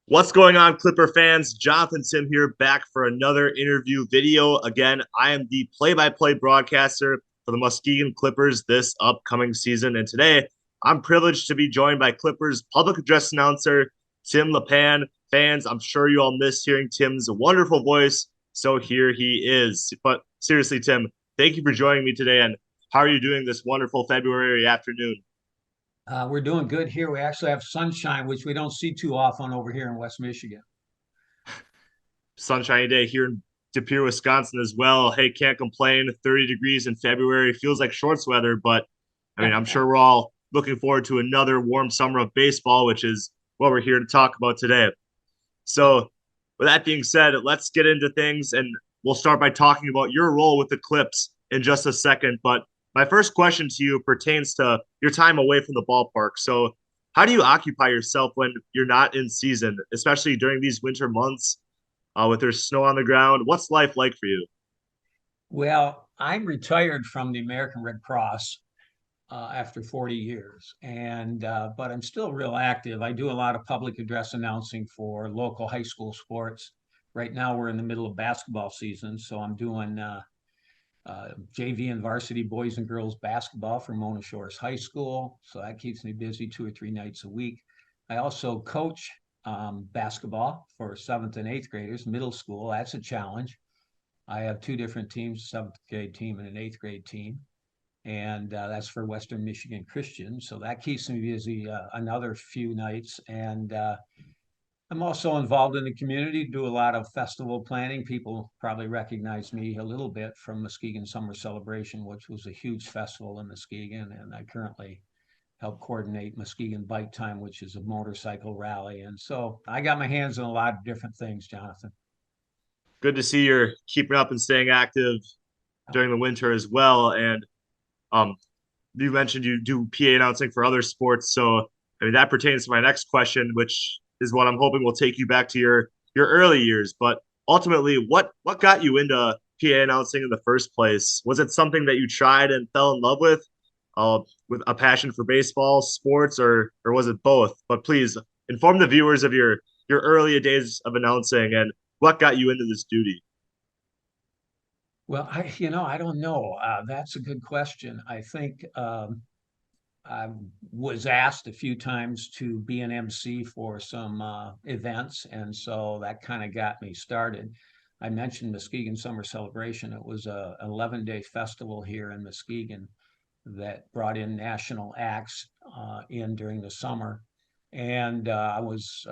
What's going on, Clipper fans? Jonathan Timm here, back for another interview video. Again, I am the play-by-play broadcaster for the Muskegon Clippers this upcoming season, and today I'm privileged to be joined by Clippers public address announcer Tim Lipan. Fans, I'm sure you all miss hearing Tim's wonderful voice, so here he is. But seriously, Tim, thank you for joining me today, and how are you doing this wonderful February afternoon? We're doing good here. We actually have sunshine, which we don't see too often over here in West Michigan. Sunshiny day here in De Pere, Wisconsin as well. Hey, can't complain. 30 degrees in February feels like shorts weather, but I mean, I'm sure we're all looking forward to another warm summer of baseball, which is what we're here to talk about today. So, with that being said, let's get into things and we'll start by talking about your role with the Clips in just a second. But my first question to you pertains to your time away from the ballpark. So, how do you occupy yourself when you're not in season, especially during these winter months? With there's snow on the ground. What's life like for you? Well, I'm retired from the American Red Cross after 40 years, and but I'm still real active. I do a lot of public address announcing for local high school sports. Right now, we're in the middle of basketball season, so I'm doing JV and varsity boys and girls basketball for Mona Shores High School. So that keeps me busy 2 or 3 nights a week. I also coach basketball for seventh and eighth graders, middle school. That's a challenge. I have two different teams, a seventh grade team and an eighth grade team. And that's for Western Michigan Christian. So that keeps me busy another few nights. And I'm also involved in the community, do a lot of festival planning. People probably recognize me a little bit from Muskegon Summer Celebration, which was a huge festival in Muskegon. And I currently help coordinate Muskegon Bike Time, which is a motorcycle rally. And so I got my hands on a lot of different things, Jonathan. Good to see you're keeping up and staying active during the winter as well. And um, you mentioned you do PA announcing for other sports, so I mean that pertains to my next question, which is what I'm hoping will take you back to your early years. But ultimately, what got you into PA announcing in the first place? Was it something that you tried and fell in love with a passion for baseball, sports, or was it both? But please inform the viewers of your early days of announcing and what got you into this duty. Well, I don't know. That's a good question. I think I was asked a few times to be an MC for some events, and so that kind of got me started. I mentioned Muskegon Summer Celebration. It was an 11-day festival here in Muskegon that brought in national acts in during the summer, and I was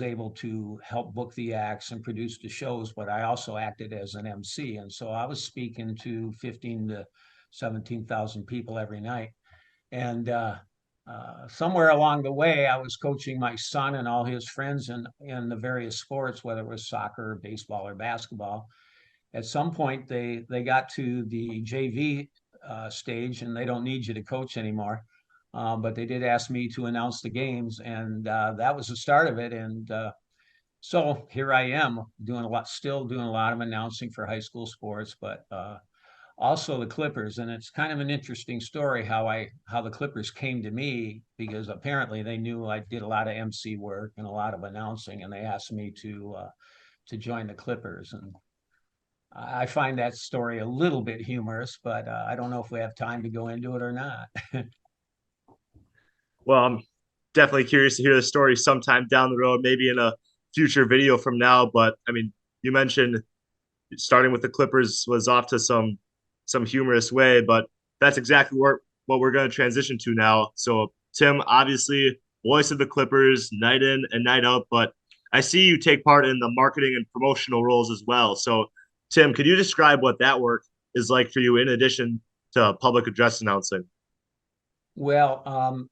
able to help book the acts and produce the shows. But I also acted as an MC, and so I was speaking to 15 to 17,000 people every night. And somewhere along the way, I was coaching my son and all his friends in the various sports, whether it was soccer, baseball, or basketball. At some point, they got to the JV stage, and they don't need you to coach anymore. But they did ask me to announce the games, and that was the start of it. And so here I am still doing a lot of announcing for high school sports, but also the Clippers. And it's kind of an interesting story how the Clippers came to me, because apparently they knew I did a lot of MC work and a lot of announcing, and they asked me to join the Clippers. And I find that story a little bit humorous, but I don't know if we have time to go into it or not. Well, I'm definitely curious to hear the story sometime down the road, maybe in a future video from now. But I mean, you mentioned starting with the Clippers was off to some humorous way, but that's exactly what we're going to transition to now. So, Tim, obviously, voice of the Clippers, night in and night out, but I see you take part in the marketing and promotional roles as well. So, Tim, could you describe what that work is like for you in addition to public address announcing? Well,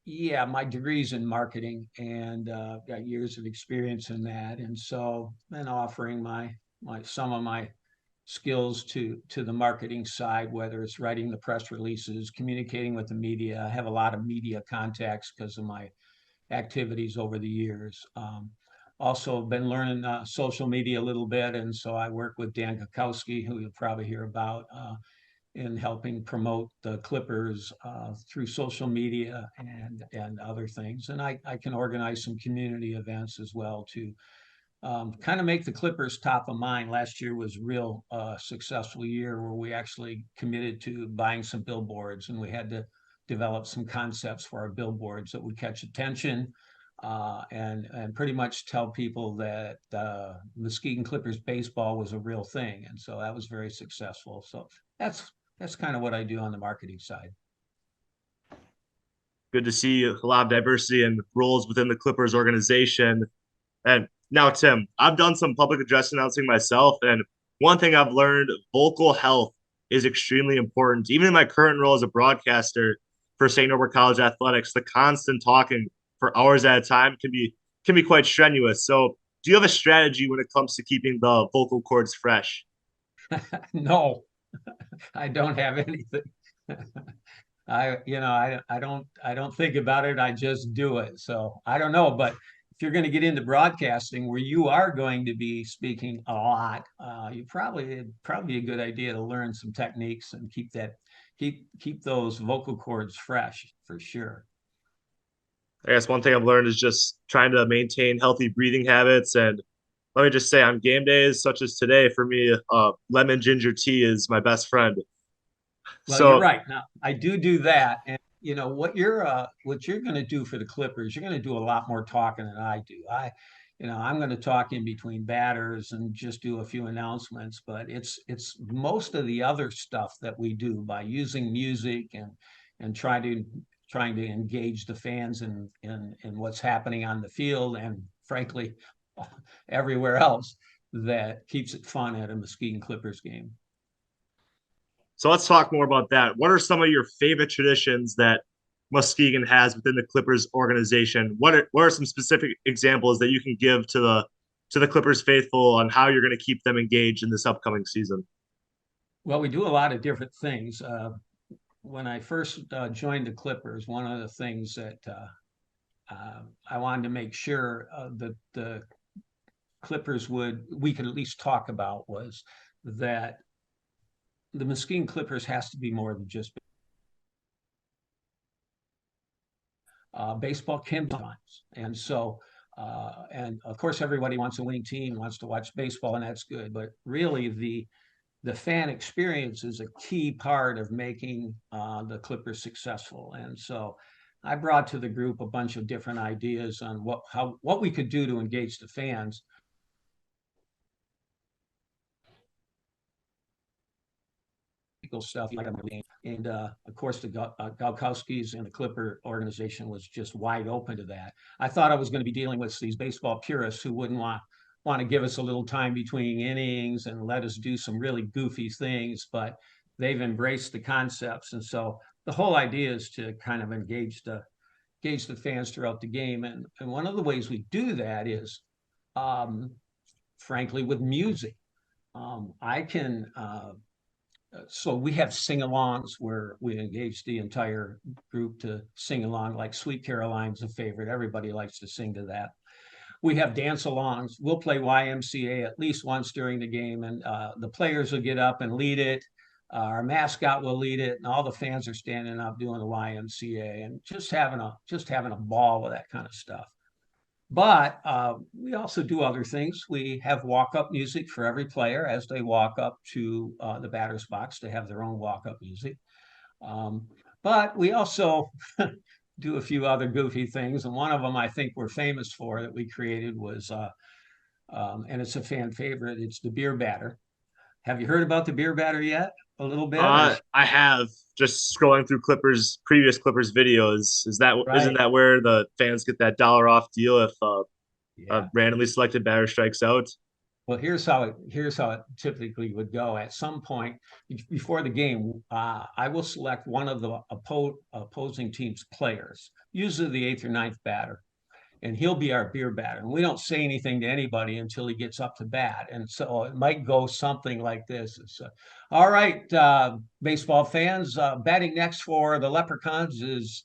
yeah, my degree's in marketing, and got years of experience in that, and so been offering my some of my skills to the marketing side, whether it's writing the press releases, communicating with the media. I have a lot of media contacts because of my activities over the years. Also been learning social media a little bit, and so I work with Dan Kukowski, who you'll probably hear about. in helping promote the Clippers through social media and other things. And I can organize some community events as well to kind of make the Clippers top of mind. Last year was a real successful year where we actually committed to buying some billboards, and we had to develop some concepts for our billboards that would catch attention and pretty much tell people that Muskegon Clippers baseball was a real thing, and so that was very successful. So that's kind of what I do on the marketing side. Good to see a lot of diversity and roles within the Clippers organization. And now, Tim, I've done some public address announcing myself, and one thing I've learned, vocal health is extremely important. Even in my current role as a broadcaster for St. Norbert College athletics, the constant talking for hours at a time can be quite strenuous. So, do you have a strategy when it comes to keeping the vocal cords fresh? No, I don't have anything. I don't think about it. I just do it. So I don't know, but if you're going to get into broadcasting where you are going to be speaking a lot, it'd probably be a good idea to learn some techniques and keep those vocal cords fresh for sure. I guess one thing I've learned is just trying to maintain healthy breathing habits. And let me just say, on game days such as today, for me, lemon ginger tea is my best friend. Well, you're So right. Now, I do that, and what you're going to do for the Clippers, you're going to do a lot more talking than I do. I'm going to talk in between batters and just do a few announcements, but it's most of the other stuff that we do by using music and trying to engage the fans in what's happening on the field and frankly everywhere else that keeps it fun at a Muskegon Clippers game. So let's talk more about that. What are some of your favorite traditions that Muskegon has within the Clippers organization? What are some specific examples that you can give to the Clippers faithful on how you're going to keep them engaged in this upcoming season? Well, we do a lot of different things. When I first joined the Clippers, one of the things that I wanted to make sure that the Clippers we could at least talk about was that the Muskegon Clippers has to be more than just baseball can be times. And so, and of course, everybody wants a winning team, wants to watch baseball, and that's good. But really, the fan experience is a key part of making the Clippers successful. And so, I brought to the group a bunch of different ideas on what we could do to engage the fans. Stuff like and of course the Galkowskis and the Clipper organization was just wide open to that. I thought I was going to be dealing with these baseball purists who wouldn't want to give us a little time between innings and let us do some really goofy things, but they've embraced the concepts, and so the whole idea is to kind of engage the fans throughout the game, and one of the ways we do that is frankly with music. I can So we have sing-alongs where we engage the entire group to sing along, like Sweet Caroline's a favorite. Everybody likes to sing to that. We have dance-alongs. We'll play YMCA at least once during the game, and the players will get up and lead it. Our mascot will lead it, and all the fans are standing up doing the YMCA and just having a ball with that kind of stuff. But we also do other things. We have walk-up music for every player as they walk up to the batter's box to have their own walk-up music. Um, but we also do a few other goofy things, and one of them I think we're famous for that we created was, and it's a fan favorite. It's the beer batter. Have you heard about the beer batter yet? A little bit, or I have just scrolling through previous Clippers videos. Isn't right? that where the fans get that dollar off deal if a Yeah. randomly selected batter strikes out? Well, here's how it typically would go. At some point before the game, I will select one of the opposing team's players, usually the eighth or ninth batter, and he'll be our beer batter. And we don't say anything to anybody until he gets up to bat. And so it might go something like this: all right, baseball fans, batting next for the Leprechauns is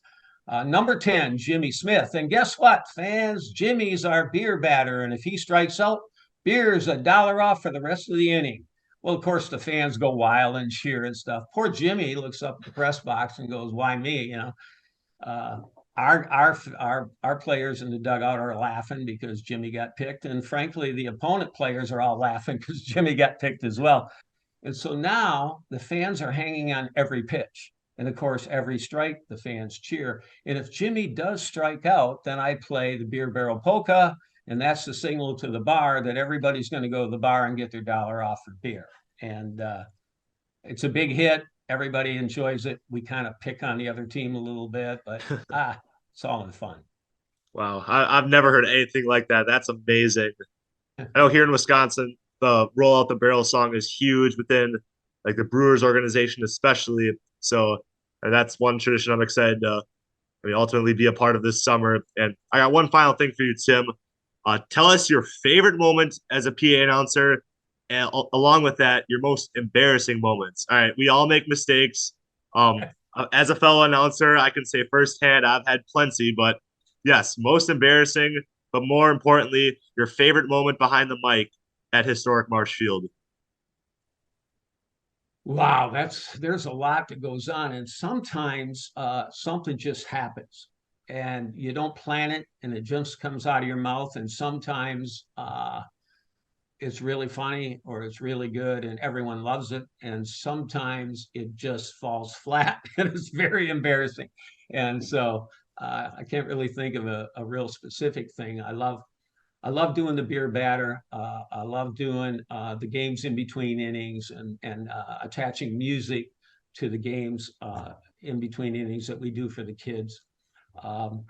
number 10, Jimmy Smith. And guess what, fans? Jimmy's our beer batter. And if he strikes out, beer's $1 off for the rest of the inning. Well, of course, the fans go wild and cheer and stuff. Poor Jimmy looks up at the press box and goes, "Why me?" Uh, our players in the dugout are laughing because Jimmy got picked, and frankly, the opponent players are all laughing because Jimmy got picked as well. And so now the fans are hanging on every pitch. And of course, every strike, the fans cheer. And if Jimmy does strike out, then I play the beer barrel polka. And that's the signal to the bar that everybody's going to go to the bar and get their dollar off for beer. And it's a big hit. Everybody enjoys it. We kind of pick on the other team a little bit, but it's all in fun. Wow, I've never heard anything like that. That's amazing. I know here in Wisconsin, the roll out the barrel song is huge within like the Brewers organization, especially. So that's one tradition I'm excited to, ultimately be a part of this summer. And I got one final thing for you, Tim. Tell us your favorite moment as a PA announcer, and along with that, your most embarrassing moments. All right, we all make mistakes. As a fellow announcer, I can say firsthand I've had plenty, but yes, most embarrassing, but more importantly, your favorite moment behind the mic at historic Marsh Field. Wow, there's a lot that goes on, and sometimes something just happens, and you don't plan it, and it just comes out of your mouth. And sometimes it's really funny or it's really good, and everyone loves it. And sometimes it just falls flat, and it's very embarrassing. And so I can't really think of a real specific thing. I love doing the beer batter. I love doing the games in between innings and attaching music to the games in between innings that we do for the kids. Um,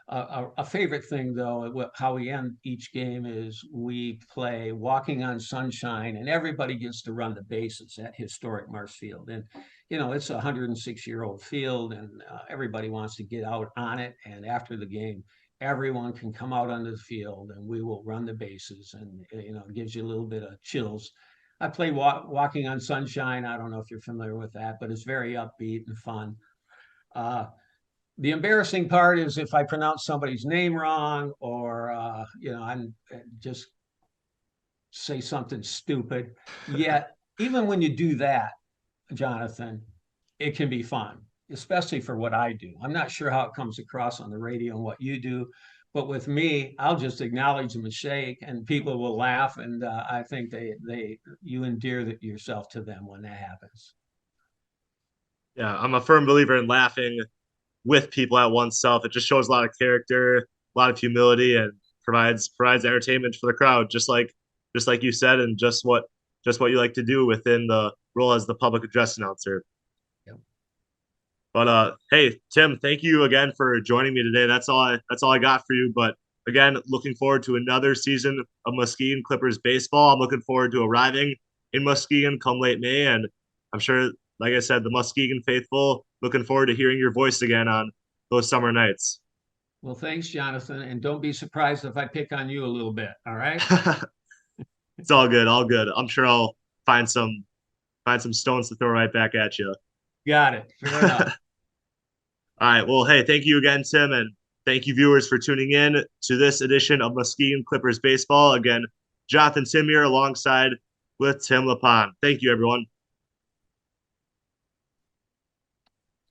a favorite thing, though, how we end each game is we play Walking on Sunshine, and everybody gets to run the bases at historic Marsh Field. And, it's a 106-year-old field, and everybody wants to get out on it. And after the game, everyone can come out onto the field and we will run the bases. And, it gives you a little bit of chills. I play Walking on Sunshine. I don't know if you're familiar with that, but it's very upbeat and fun. Uh, the embarrassing part is if I pronounce somebody's name wrong or I'm just say something stupid. Yet, even when you do that, Jonathan, it can be fun, especially for what I do. I'm not sure how it comes across on the radio and what you do, but with me, I'll just acknowledge the mistake, and people will laugh, and I think you endear yourself to them when that happens. Yeah, I'm a firm believer in laughing with people at oneself. It just shows a lot of character, a lot of humility, and provides entertainment for the crowd, just like you said, and just what you like to do within the role as the public address announcer. Yep. But hey, Tim, thank you again for joining me today. That's all I got for you. But again, looking forward to another season of Muskegon Clippers baseball. I'm looking forward to arriving in Muskegon come late May, and I'm sure, like I said, the Muskegon faithful looking forward to hearing your voice again on those summer nights. Well, thanks, Jonathan, and don't be surprised if I pick on you a little bit. All right. It's all good, all good. I'm sure I'll find some find some stones to throw right back at you. Got it. Fair enough. All right. Well, hey, thank you again, Tim, and thank you, viewers, for tuning in to this edition of Muskegon Clippers Baseball. Again, Jonathan Timm here alongside with Tim Lipan. Thank you, everyone.